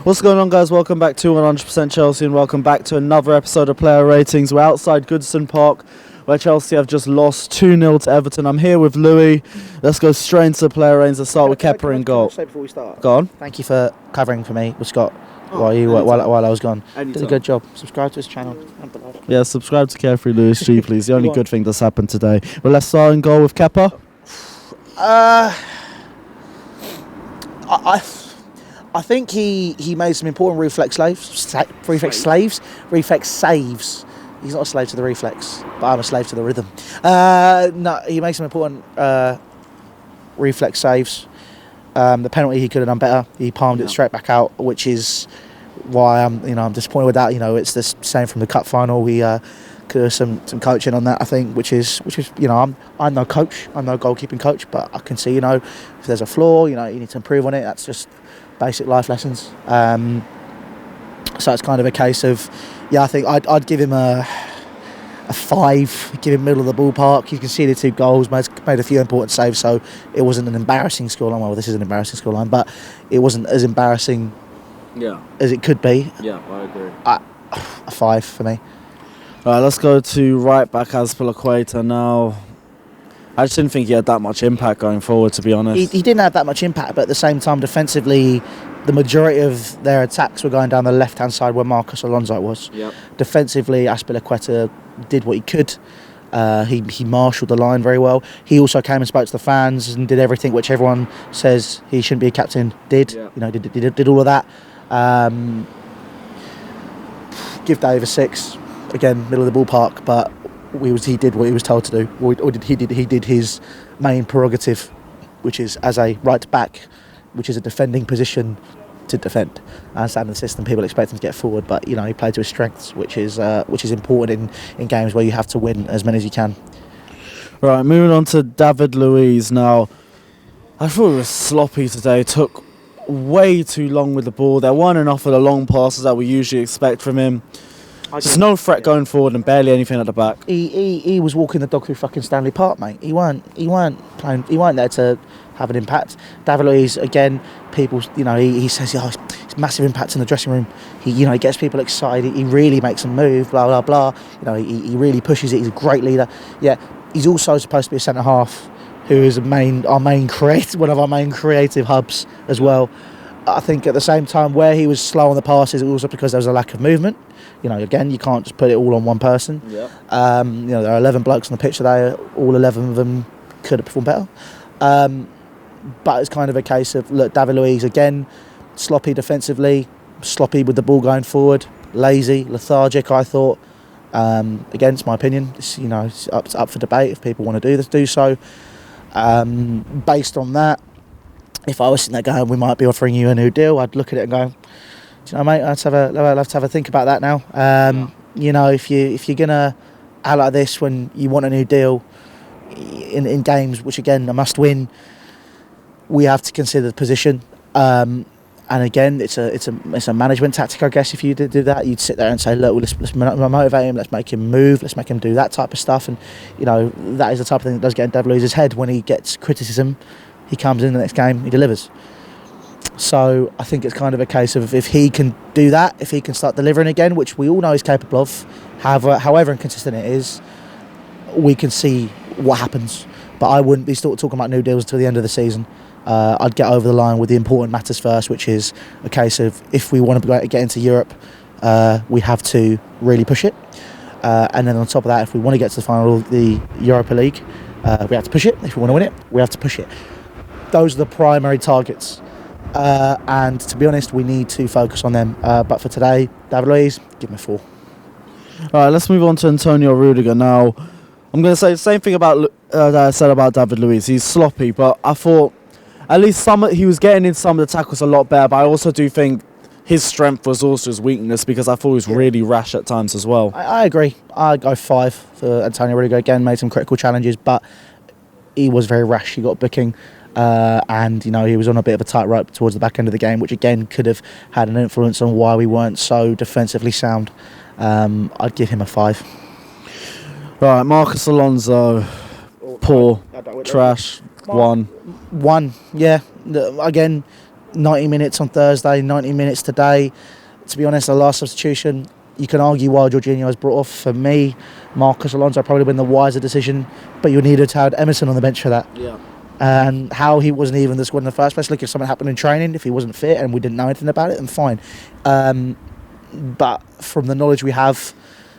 What's going on, guys? Welcome back to 100% Chelsea and welcome back to another episode of Player Ratings. We're outside Goodison Park where Chelsea have just lost 2-0 to Everton. I'm here with Louis. Let's go straight into the player ratings. Let's start with Kepa in goal. Say before we start. Go on. Thank you for covering for me with Scott while I was gone. Anytime. Did a good job. Subscribe to his channel. Yeah, subscribe to Carefree Louis G, please. The only good thing that's happened today. But let's start in goal with Kepa. I think he made some important reflex saves. He's not a slave to the reflex, but I'm a slave to the rhythm. No, he made some important reflex saves. The penalty he could have done better. He palmed it straight back out, which is why I'm disappointed with that. It's the same from the cup final. We could have some coaching on that, I think, which is I'm no coach, I'm no goalkeeping coach, but I can see if there's a flaw, you need to improve on it. That's just basic life lessons. So it's kind of a case of, I think I'd give him a 5, give him middle of the ballpark. He conceded 2 goals, made a few important saves, so it wasn't an embarrassing scoreline. Well, this is an embarrassing scoreline, but it wasn't as embarrassing as it could be. Yeah, I agree. A 5 for me. All right, let's go to right back Azpilicueta now. I just didn't think he had that much impact going forward, to be honest. He didn't have that much impact, but at the same time, defensively, the majority of their attacks were going down the left-hand side where Marcos Alonso was. Yep. Defensively, Azpilicueta did what he could. He marshalled the line very well. He also came and spoke to the fans and did everything which everyone says he shouldn't be a captain. Did. Yeah. Did all of that. Give Dave a 6. Again, middle of the ballpark, but he did what he was told to do. He did his main prerogative, which is as a right back, which is a defending position, to defend. I understand the system, people expect him to get forward, but he played to his strengths, which is important in games where you have to win as many as you can. Right, moving on to David Luiz now. I thought it was sloppy today. Took way too long with the ball. There weren't enough of the long passes that we usually expect from him. There's no threat going forward and barely anything at the back. He was walking the dog through fucking Stanley Park, mate. He weren't playing. He weren't there to have an impact. David Luiz, again, people, he says, it's massive impact in the dressing room. He gets people excited. He really makes them move. Blah blah blah. He really pushes it. He's a great leader. Yeah, he's also supposed to be a centre half, who is one of our main creative hubs as well. I think at the same time, where he was slow on the passes, it was also because there was a lack of movement. Again, you can't just put it all on one person. Yeah. There are 11 blokes on the pitch today. All 11 of them could have performed better. But it's kind of a case of, look, David Luiz, again, sloppy defensively, sloppy with the ball going forward, lazy, lethargic, I thought. Again, it's my opinion. It's up for debate. If people want to do so. Based on that, if I was sitting there going, we might be offering you a new deal, I'd look at it and go, mate, I'll have to have a think about that now. If you're gonna act like this when you want a new deal in games, which again, a must-win, we have to consider the position. And again, it's a management tactic, I guess. If you did do that, you'd sit there and say, look, let's motivate him, let's make him move, let's make him do that type of stuff. And that is the type of thing that does get in David Luiz's head. When he gets criticism, he comes in the next game, he delivers. So I think it's kind of a case of, if he can do that, if he can start delivering again, which we all know he's capable of, however inconsistent it is, we can see what happens. But I wouldn't be talking about new deals until the end of the season. I'd get over the line with the important matters first, which is a case of, if we want to get into Europe, we have to really push it. And then on top of that, if we want to get to the final of the Europa League, we have to push it. If we want to win it, we have to push it. Those are the primary targets. And to be honest, we need to focus on them. But for today, David Luiz, give him a 4. All right, let's move on to Antonio Rudiger now. I'm going to say the same thing that I said about David Luiz. He's sloppy, but I thought at least he was getting in some of the tackles a lot better. But I also do think his strength was also his weakness, because I thought he was really rash at times as well. I agree. I'd go 5 for Antonio Rudiger. Again, made some critical challenges, but he was very rash. He got booking. And he was on a bit of a tightrope towards the back end of the game, which again could have had an influence on why we weren't so defensively sound. I'd give him a 5. Right, Marcos Alonso, poor, trash, 1. 1, yeah. Again, 90 minutes on Thursday, 90 minutes today. To be honest, the last substitution, you can argue why Jorginho was brought off. For me, Marcus Alonso probably been the wiser decision, but you needed to have Emerson on the bench for that. Yeah. And how he wasn't even the squad in the first place. Look, if something happened in training, if he wasn't fit and we didn't know anything about it, then fine. But from the knowledge we have,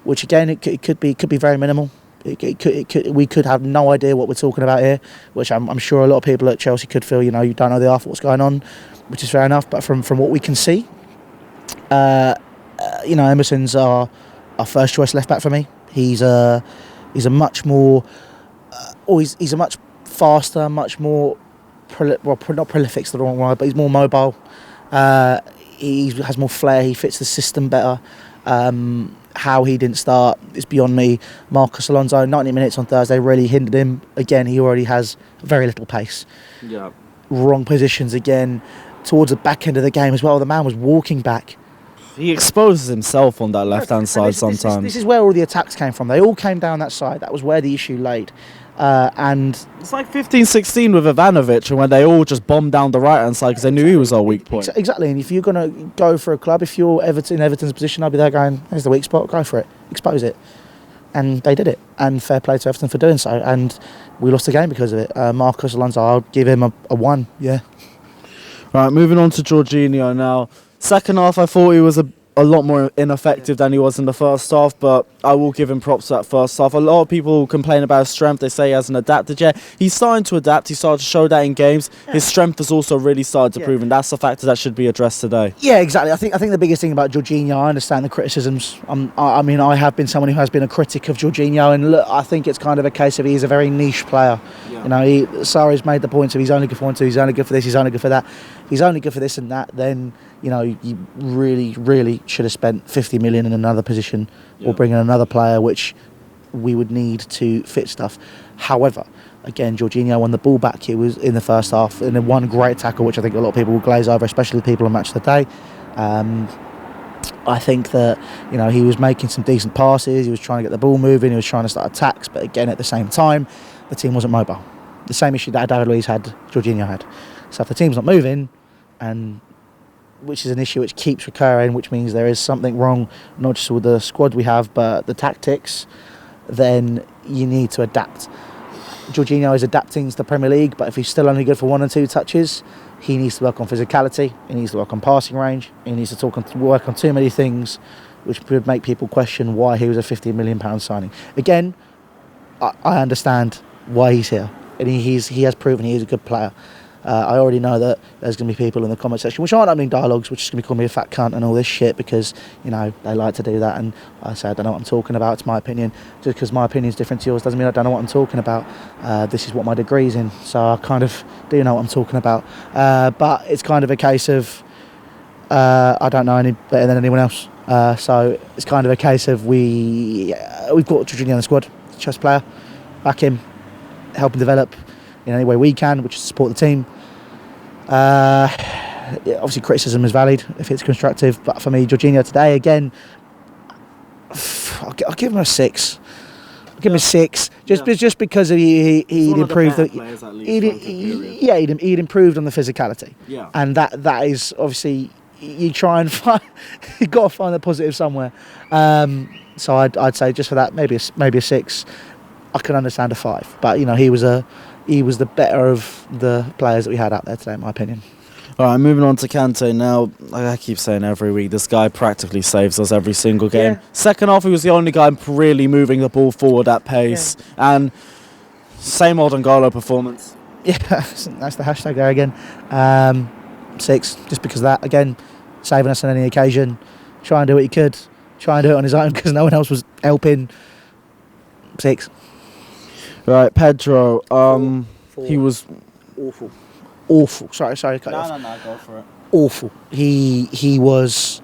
which again it could be very minimal. We could have no idea what we're talking about here, which I'm sure a lot of people at Chelsea could feel. You don't know the half what's going on, which is fair enough. But from what we can see, Emerson's our first choice left back for me. He's a much more, he's a much faster, much more, not prolific's the wrong word, but he's more mobile. He has more flair. He fits the system better. How he didn't start is beyond me. Marcus Alonso, 90 minutes on Thursday really hindered him. Again, he already has very little pace. Yeah. Wrong positions again. Towards the back end of the game as well, the man was walking back. He exposes himself on that left-hand side sometimes. This is where all the attacks came from. They all came down that side. That was where the issue laid. And it's like 15-16 with Ivanovic, and when they all just bombed down the right-hand side because they knew he was our weak point. Exactly. And if you're going to go for a club, if you're in Everton's position, I'd be there going, there's the weak spot, go for it, expose it. And they did it. And fair play to Everton for doing so. And we lost the game because of it. Marcus Alonso, I'll give him a 1, yeah. Right, moving on to Jorginho now. Second half, I thought he was a lot more ineffective than he was in the first half, but I will give him props to that first half. A lot of people complain about his strength. They say he hasn't adapted yet. He's starting to adapt. He started to show that in games. His strength has also really started to prove, and that's a factor that should be addressed today. Yeah, exactly. I think the biggest thing about Jorginho, I understand the criticisms. I have been someone who has been a critic of Jorginho, and look, I think it's kind of a case of he's a very niche player. Yeah. Sarri's made the point of he's only good for 1, 2, he's only good for this, he's only good for that. If he's only good for this and that, then you really, really should have spent 50 million in another position or bring in another player, which we would need to fit stuff. However, again, Jorginho won the ball back. He was in the first half and then one great tackle, which I think a lot of people will glaze over, especially the people on Match of the Day. I think that he was making some decent passes. He was trying to get the ball moving. He was trying to start attacks, but again, at the same time, the team wasn't mobile. The same issue that David Luiz had, Jorginho had. So if the team's not moving, and which is an issue which keeps recurring, which means there is something wrong, not just with the squad we have, but the tactics, then you need to adapt. Jorginho is adapting to the Premier League, but if he's still only good for 1 or 2 touches, he needs to work on physicality, he needs to work on passing range, he needs to work on too many things, which would make people question why he was a £50 million signing. Again, I understand why he's here, and he has proven he is a good player. I already know that there's going to be people in the comment section which aren't opening dialogues, which is going to be calling me a fat cunt and all this shit because, they like to do that. And I say I don't know what I'm talking about. It's my opinion. Just because my opinion is different to yours doesn't mean I don't know what I'm talking about. This is what my degree's in, so I kind of do know what I'm talking about. But it's kind of a case of I don't know any better than anyone else. So it's kind of a case of we've got Jorginho in the squad, chess player, back him, help him develop in any way we can, which is support the team. Obviously criticism is valid if it's constructive, but for me, Jorginho today, again, I'll give him a 6. I'll give him a 6, just because he'd improved. He'd improved on the physicality. Yeah. And that is obviously you try and find. You got to find the positive somewhere. So I'd say just for that, maybe a 6. I can understand a 5, but he was the better of the players that we had out there today, in my opinion. All right, moving on to Kante now. Like I keep saying every week, this guy practically saves us every single game. Yeah. Second half, he was the only guy really moving the ball forward at pace. Yeah. And same old N'Golo performance. Yeah, that's the hashtag there again. 6, just because of that. Again, saving us on any occasion. Try and do what he could. Try and do it on his own because no one else was helping. 6. Right, Pedro. 4. He was awful. Sorry. No, go for it. Awful. He was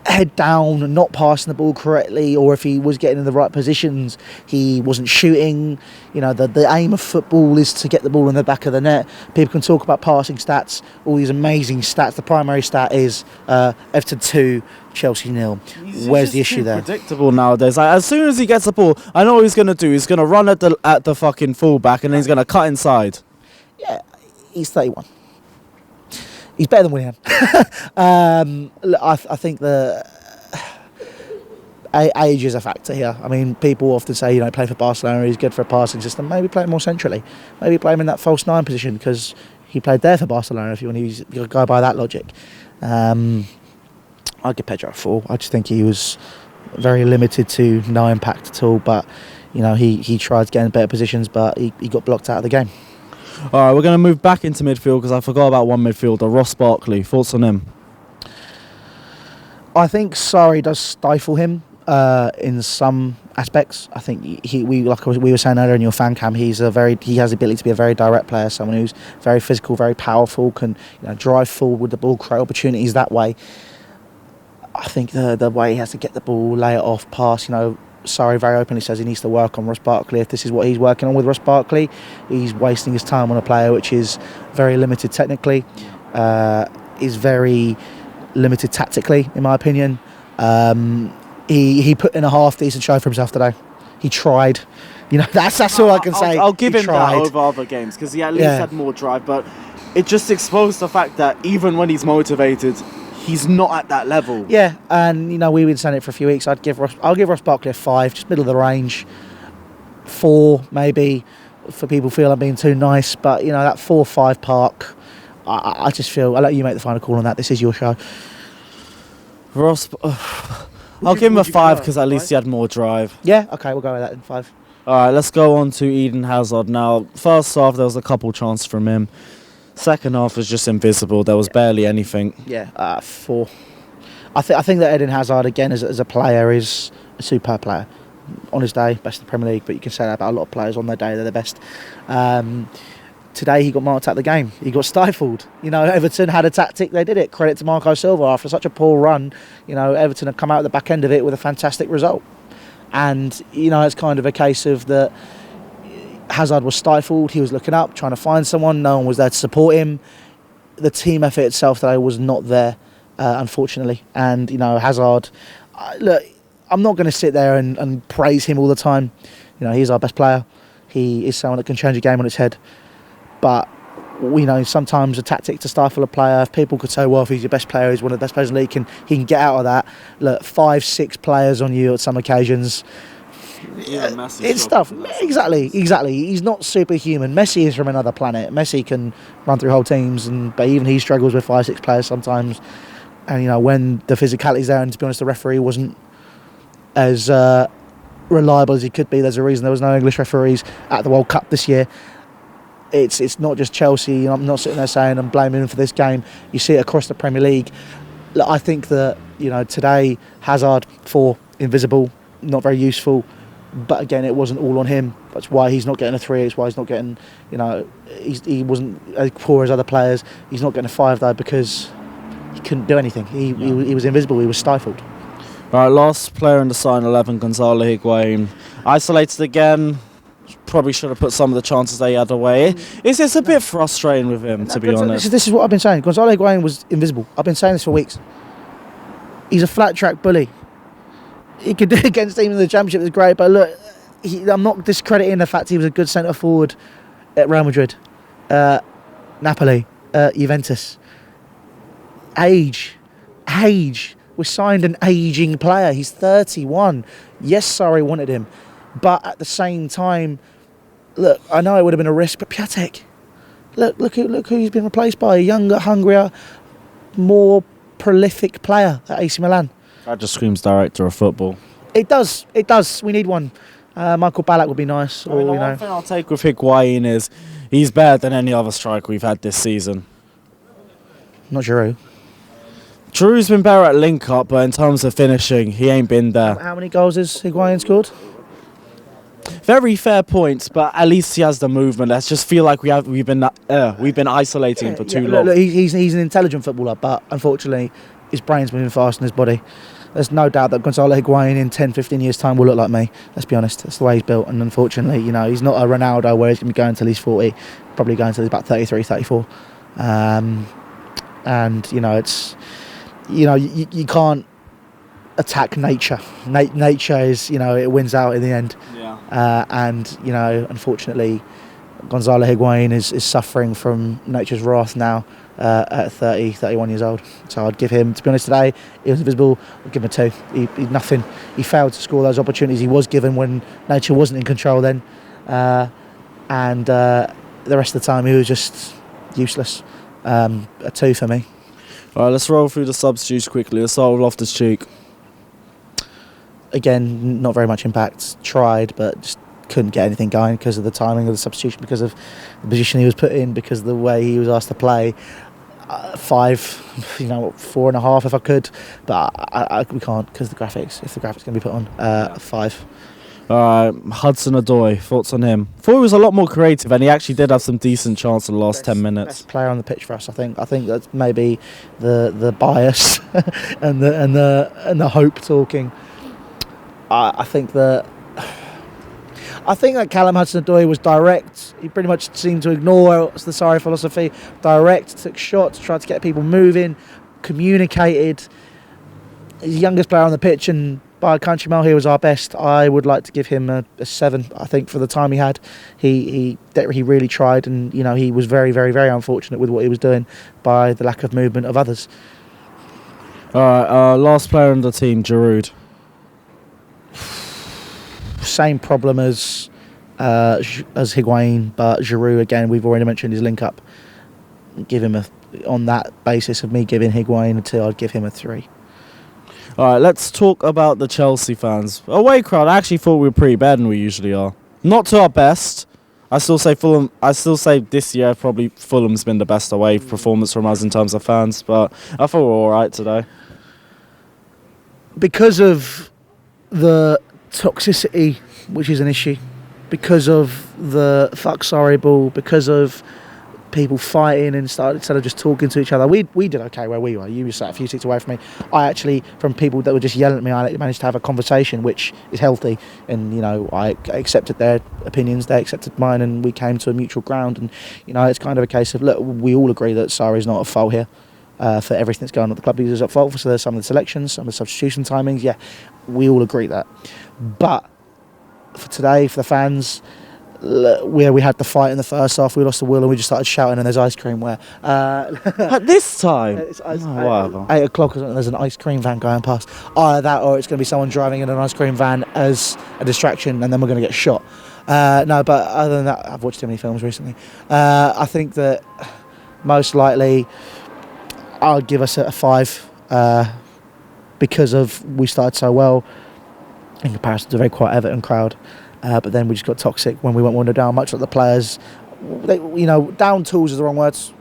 head down, not passing the ball correctly, or if he was getting in the right positions, he wasn't shooting. The aim of football is to get the ball in the back of the net. People can talk about passing stats, all these amazing stats. The primary stat is Everton 2, Chelsea 0. Where's the issue there? Predictable nowadays. Like, as soon as he gets the ball, I know what he's going to do. He's going to run at the fucking fullback, and then he's going to cut inside. Yeah, he's 31. He's better than Willian. I think the age is a factor here. I mean, people often say, play for Barcelona, he's good for a passing system. Maybe play him more centrally. Maybe play him in that false nine position because he played there for Barcelona, if you want to go by that logic. I'd give Pedro a 4. I just think he was very limited to no impact at all. But, he tried to get in better positions, but he got blocked out of the game. All right, we're going to move back into midfield because I forgot about one midfielder, Ross Barkley. Thoughts on him? I think Sarri does stifle him in some aspects. I think we were saying earlier in your fan cam, he has the ability to be a very direct player, someone who's very physical, very powerful, can drive forward with the ball, create opportunities that way. I think the way he has to get the ball, lay it off, pass, Sarri very openly says he needs to work on Ross Barkley. If this is what he's working on with Ross Barkley, he's wasting his time on a player which is very limited technically, is very limited tactically, in my opinion. He put in a half decent show for himself today. He tried. That's all I can say. I'll give him tried. that over other games because he at least had more drive, but it just exposed the fact that even when he's motivated, he's not at that level. Yeah, and we've been saying it for a few weeks. I'll give Ross Barkley a 5, just middle of the range. 4 maybe, for people feel I'm being too nice, but that 4-5 park. I just feel I'll let you make the final call on that. This is your show. Ross, I'll give him a 5 because at least he had more drive. Yeah, okay, we'll go with that in 5. All right, let's go on to Eden Hazard now. First half, there was a couple chances from him. Second half was just invisible. There was barely anything. Yeah, 4. I think that Eden Hazard, again, as a player, is a superb player. On his day, best in the Premier League, but you can say that about a lot of players on their day, they're the best. Today he got marked out of the game. He got stifled. Everton had a tactic, they did it. Credit to Marco Silva. After such a poor run, Everton have come out at the back end of it with a fantastic result. And, it's kind of a case of that Hazard was stifled. He was looking up, trying to find someone. No one was there to support him. The team effort itself today was not there, unfortunately. And, Hazard, look, I'm not going to sit there and praise him all the time. He's our best player. He is someone that can change a game on its head. But we know sometimes a tactic to stifle a player, if people could say, well, if he's your best player, he's one of the best players in the league, he can get out of that. Look, 5-6 players on you at some occasions. Yeah, it's tough. Exactly. He's not superhuman. Messi is from another planet. Messi can run through whole teams, but even he struggles with 5-6 players sometimes. And, when the physicality's there, and to be honest, the referee wasn't as reliable as he could be. There's a reason there was no English referees at the World Cup this year. It's not just Chelsea. I'm not sitting there saying I'm blaming him for this game. You see it across the Premier League. Look, I think that today Hazard 4, invisible, not very useful. But again, it wasn't all on him. That's why he's not getting a 3. It's why he's not getting. He wasn't as poor as other players. He's not getting a 5 though because he couldn't do anything. He was invisible. He was stifled. All right, last player in the starting 11, Gonzalo Higuain, isolated again. Probably should have put some of the chances they had away. It's a bit frustrating with him, to be honest. This is what I've been saying. Gonzalo Higuain was invisible. I've been saying this for weeks. He's a flat track bully. He could do it against teams in the Championship, it's great, but look, I'm not discrediting the fact he was a good centre forward at Real Madrid, Napoli, Juventus. Age. We signed an ageing player. He's 31. Yes, Sarri wanted him. But at the same time, look, I know it would have been a risk, but Piatek, look who he's been replaced by. A younger, hungrier, more prolific player at AC Milan. That just screams director of football. It does. We need one. Michael Ballack would be nice. The one thing I'll take with Higuain is he's better than any other striker we've had this season. Not Giroud. Giroud's been better at link-up, but in terms of finishing, he ain't been there. How many goals has Higuain scored? Very fair points, but at least he has the movement. Let's just feel like we've been isolating him for too long. Look, he's an intelligent footballer, but unfortunately, his brain's moving fast in his body. There's no doubt that Gonzalo Higuain in 10, 15 years' time will look like me. Let's be honest. That's the way he's built. And unfortunately, he's not a Ronaldo where he's going to be going until he's 40. Probably going until he's about 33, 34. And, it's... you can't attack nature. Nature is, it wins out in the end. Yeah. And, unfortunately, Gonzalo Higuain is suffering from nature's wrath now at 30, 31 years old. So I'd give him, to be honest, today, he was invisible, I'd give him a 2. He nothing. He failed to score those opportunities he was given when nature wasn't in control then. And the rest of the time he was just useless. A 2 for me. All right, let's roll through the substitutes quickly. Let's start with Loftus-Cheek. Again, not very much impact. Tried, but just couldn't get anything going because of the timing of the substitution, because of the position he was put in, because of the way he was asked to play. 5, 4.5 if I could, but we can't because the graphics. If the graphics can be put on, 5. All right, Hudson-Odoi, thoughts on him? Thought he was a lot more creative, and he actually did have some decent chance in the last 10 minutes. Best player on the pitch for us, I think. I think that's maybe the bias and the hope talking. I think that Callum Hudson-Odoi was direct. He pretty much seemed to ignore the Sarri philosophy. Direct, took shots, tried to get people moving, communicated. He's the youngest player on the pitch, and by a country mile, he was our best. I would like to give him a 7. I think for the time he had, he really tried, and he was very, very, very unfortunate with what he was doing by the lack of movement of others. All right, last player on the team, Giroud. Same problem as Higuain, but Giroud, again, we've already mentioned his link up. Give him on that basis of me giving Higuain a 2, I'd give him a 3. All right, let's talk about the Chelsea fans. Away crowd, I actually thought we were pretty better than we usually are. Not to our best. I still say this year probably Fulham's been the best away performance from us in terms of fans, but I thought we were all right today. Because of the toxicity, which is an issue, because of the fuck sorry ball, because of people fighting instead of just talking to each other. We did okay where we were. You were sat a few seats away from me. I actually, from people that were just yelling at me, I managed to have a conversation, which is healthy. And I accepted their opinions, they accepted mine, and we came to a mutual ground. And it's kind of a case of, look, we all agree that Sarri's not at fault here for everything that's going on at the club. He's at fault for some of the selections, some of the substitution timings. Yeah, we all agree that. But for today, for the fans, where we had the fight in the first half, we lost the will and we just started shouting, and there's ice cream where At this time? It's whatever. 8 o'clock or something, there's an ice cream van going past. Either that or it's going to be someone driving in an ice cream van as a distraction, and then we're going to get shot. No, but other than that, I've watched too many films recently. I think that most likely I'll give us a 5 because of we started so well in comparison to a very quiet Everton crowd. But then we just got toxic when we went 1-0 down, much like the players. Down tools is the wrong words.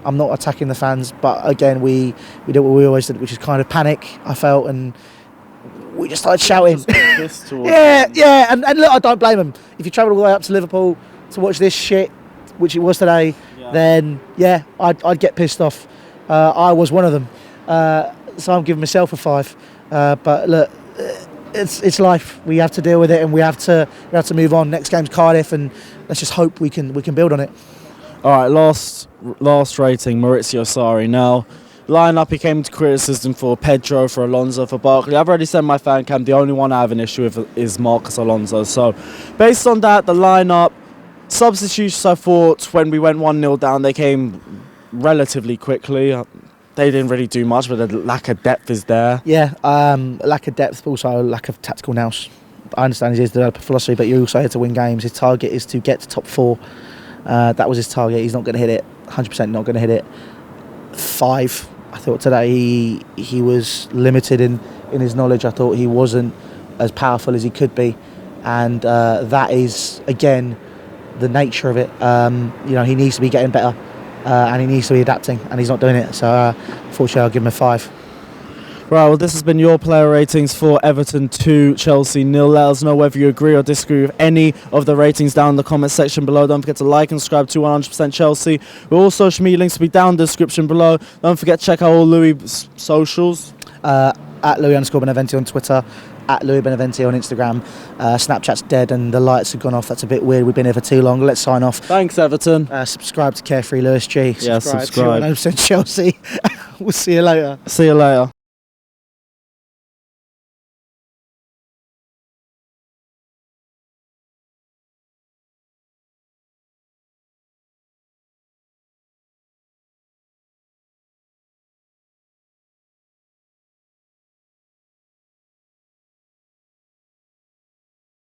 I'm not attacking the fans, but again, we did what we always did, which is kind of panic, I felt, and we just started shouting. Yeah, and look, I don't blame them. If you travel all the way up to Liverpool to watch this shit, which it was today, then yeah, I'd get pissed off. I was one of them. So I'm giving myself a 5. But look, it's life. We have to deal with it, and we have to move on. Next game's Cardiff, and let's just hope we can build on it. All right, last rating, Maurizio Sarri. Now, line-up, he came to criticism for Pedro, for Alonso, for Barkley. I've already said in my fan camp, the only one I have an issue with is Marcus Alonso. So, based on that, the line-up, substitutions, I thought, when we went 1-0 down, they came relatively quickly. They didn't really do much, but the lack of depth is there. Yeah, lack of depth, but also lack of tactical nous. I understand he is the philosophy, but you're also here to win games. His target is to get to top 4. That was his target. He's not going to hit it. 100% not going to hit it. 5. I thought today he was limited in his knowledge. I thought he wasn't as powerful as he could be, and that is again the nature of it. He needs to be getting better. And he needs to be adapting, and he's not doing it. So, unfortunately, I'll give him a 5. Right, well, this has been your player ratings for Everton 2, Chelsea 0. Let us know whether you agree or disagree with any of the ratings down in the comment section below. Don't forget to like and subscribe to 100% Chelsea. All social media links will be down in the description below. Don't forget to check out all Louis' socials. At Louis_Beneventi on Twitter. At Louis Beneventi on Instagram. Snapchat's dead and the lights have gone off. That's a bit weird. We've been here for too long. Let's sign off. Thanks, Everton. Subscribe to Carefree Lewis G. Yeah, subscribe. To 100% Chelsea. We'll see you later. See you later.